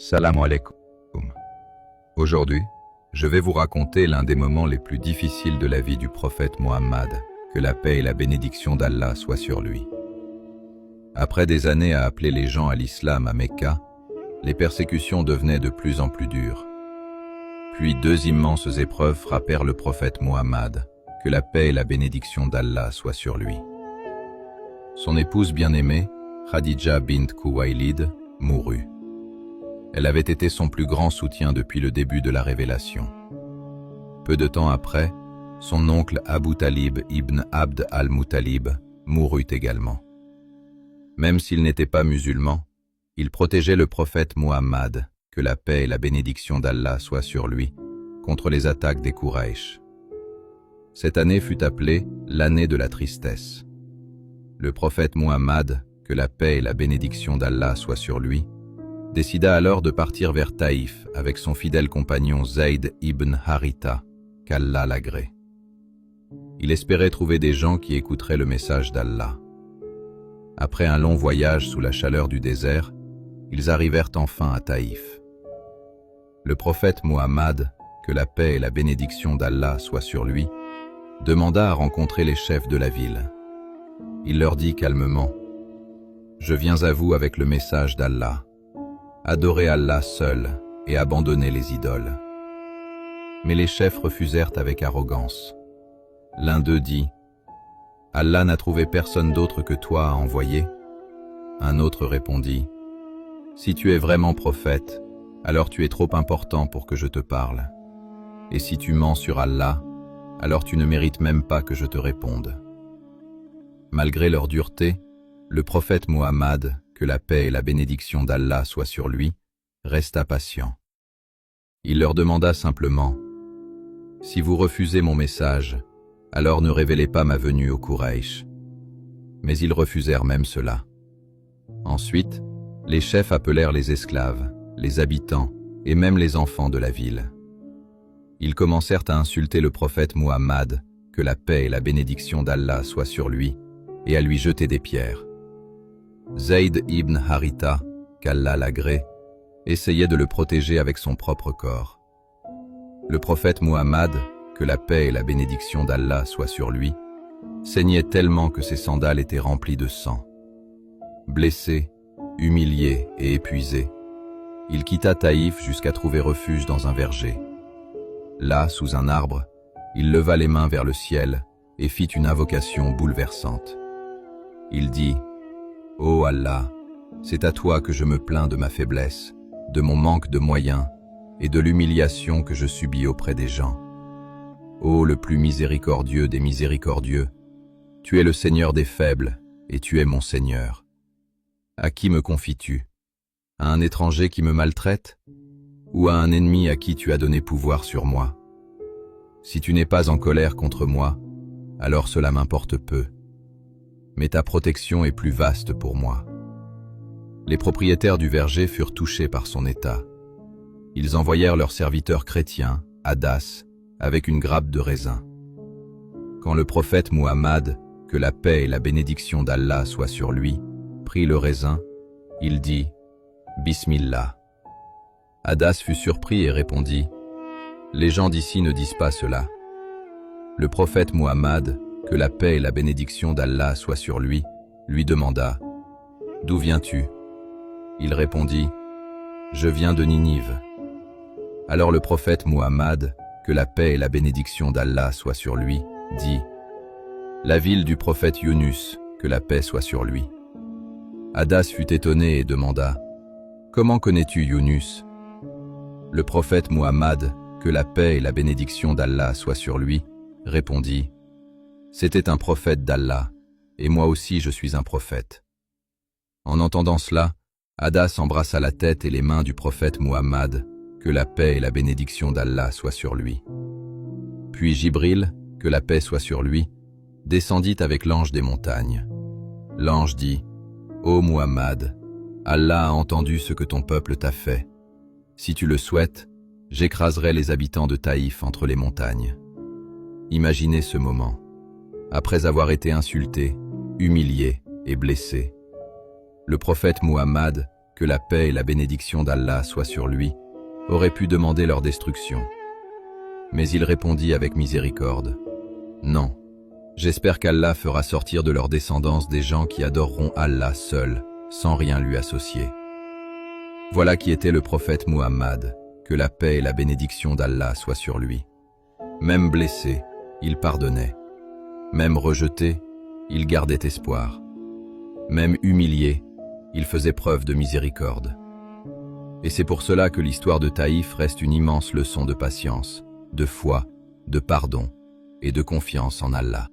Salam alaikum. Aujourd'hui, je vais vous raconter l'un des moments les plus difficiles de la vie du prophète Mohammed, que la paix et la bénédiction d'Allah soient sur lui. Après des années à appeler les gens à l'islam à Mecca, les persécutions devenaient de plus en plus dures. Puis deux immenses épreuves frappèrent le prophète Mohammed, que la paix et la bénédiction d'Allah soient sur lui. Son épouse bien-aimée, Khadija bint Khuwaylid, mourut. Elle avait été son plus grand soutien depuis le début de la révélation. Peu de temps après, son oncle Abu Talib ibn Abd al-Muttalib mourut également. Même s'il n'était pas musulman, il protégeait le prophète Mohammed, que la paix et la bénédiction d'Allah soient sur lui, contre les attaques des Quraysh. Cette année fut appelée l'année de la tristesse. Le prophète Mohammed, que la paix et la bénédiction d'Allah soient sur lui, décida alors de partir vers Taïf avec son fidèle compagnon Zayd ibn Haritha, qu'Allah l'agrée. Il espérait trouver des gens qui écouteraient le message d'Allah. Après un long voyage sous la chaleur du désert, ils arrivèrent enfin à Taïf. Le prophète Mohammed, que la paix et la bénédiction d'Allah soient sur lui, demanda à rencontrer les chefs de la ville. Il leur dit calmement : « Je viens à vous avec le message d'Allah. Adorez Allah seul et abandonnez les idoles. » Mais les chefs refusèrent avec arrogance. L'un d'eux dit : « Allah n'a trouvé personne d'autre que toi à envoyer. » Un autre répondit : « Si tu es vraiment prophète, alors tu es trop important pour que je te parle. Et si tu mens sur Allah, alors tu ne mérites même pas que je te réponde. » Malgré leur dureté, le prophète Mohammed, que la paix et la bénédiction d'Allah soient sur lui, resta patient. Il leur demanda simplement : « Si vous refusez mon message, alors ne révélez pas ma venue au Quraysh. » Mais ils refusèrent même cela. Ensuite, les chefs appelèrent les esclaves, les habitants et même les enfants de la ville. Ils commencèrent à insulter le prophète Mohammed, que la paix et la bénédiction d'Allah soient sur lui, et à lui jeter des pierres. Zayd ibn Haritha, qu'Allah l'agrée, essayait de le protéger avec son propre corps. Le prophète Mohammed, que la paix et la bénédiction d'Allah soient sur lui, saignait tellement que ses sandales étaient remplies de sang. Blessé, humilié et épuisé, il quitta Taïf jusqu'à trouver refuge dans un verger. Là, sous un arbre, il leva les mains vers le ciel et fit une invocation bouleversante. Il dit : « Ô Allah, c'est à toi que je me plains de ma faiblesse, de mon manque de moyens et de l'humiliation que je subis auprès des gens. Ô le plus miséricordieux des miséricordieux, tu es le Seigneur des faibles et tu es mon Seigneur. À qui me confies-tu ? À un étranger qui me maltraite ? Ou à un ennemi à qui tu as donné pouvoir sur moi ? Si tu n'es pas en colère contre moi, alors cela m'importe peu. Mais ta protection est plus vaste pour moi. » Les propriétaires du verger furent touchés par son état. Ils envoyèrent leur serviteur chrétien, Hadas, avec une grappe de raisin. Quand le prophète Mohammed, que la paix et la bénédiction d'Allah soient sur lui, prit le raisin, il dit : « Bismillah. » Hadas fut surpris et répondit : « Les gens d'ici ne disent pas cela. » Le prophète Mohammed, que la paix et la bénédiction d'Allah soient sur lui, lui demanda : « D'où viens-tu ? » Il répondit : « Je viens de Ninive. » Alors le prophète Mohammed, que la paix et la bénédiction d'Allah soient sur lui, dit : « La ville du prophète Yunus, que la paix soit sur lui. » Hadas fut étonné et demanda : « Comment connais-tu Yunus ?» Le prophète Mohammed, que la paix et la bénédiction d'Allah soient sur lui, répondit : « C'était un prophète d'Allah, et moi aussi je suis un prophète. » En entendant cela, Hadas embrassa la tête et les mains du prophète Mohammed, que la paix et la bénédiction d'Allah soient sur lui. Puis Jibril, que la paix soit sur lui, descendit avec l'ange des montagnes. L'ange dit : « Ô Mohammed, Allah a entendu ce que ton peuple t'a fait. Si tu le souhaites, j'écraserai les habitants de Taïf entre les montagnes. » Imaginez ce moment. Après avoir été insulté, humilié et blessé, le prophète Mohammed, que la paix et la bénédiction d'Allah soient sur lui, aurait pu demander leur destruction. Mais il répondit avec miséricorde, « Non, j'espère qu'Allah fera sortir de leur descendance des gens qui adoreront Allah seul, sans rien lui associer. » Voilà qui était le prophète Muhammad, que la paix et la bénédiction d'Allah soient sur lui. Même blessé, il pardonnait. Même rejeté, il gardait espoir. Même humilié, il faisait preuve de miséricorde. Et c'est pour cela que l'histoire de Taïf reste une immense leçon de patience, de foi, de pardon et de confiance en Allah.